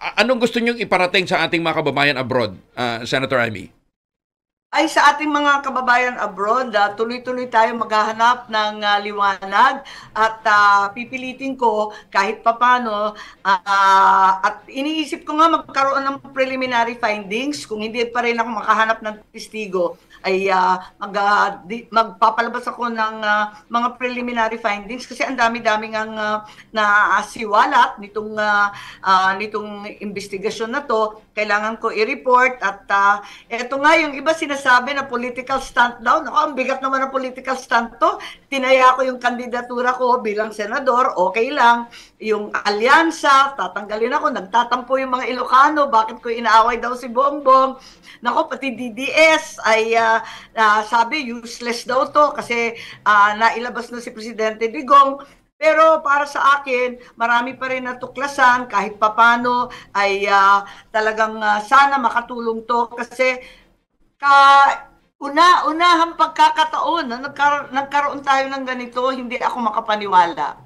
Anong gusto niyong iparating sa ating mga kababayan abroad, Senator Amy? Ay sa ating mga kababayan abroad, tuloy-tuloy tayo maghahanap ng liwanag at pipilitin ko kahit papano at iniisip ko nga magkaroon ng preliminary findings kung hindi pa rin ako makahanap ng testigo ay magpapalabas ako ng mga preliminary findings kasi ang dami-dami ngang naasiwalat nitong investigasyon na to. Kailangan ko i-report at eto nga yung iba sinasabi na political stunt daw. Naku, ang bigat naman ng political stunt to. Tinaya ko yung kandidatura ko bilang senador, okay lang. Yung alyansa, tatanggalin ako. Nagtatampo yung mga Ilocano, bakit ko inaaway daw si Bongbong. Naku, pati DDS ay sabi useless daw to kasi nailabas na si Presidente Digong. Pero para sa akin, marami pa rin natuklasan kahit papano ay talagang sana makatulong to kasi ka unahang pagkakataon na nagkaroon tayo ng ganito, hindi ako makapaniwala.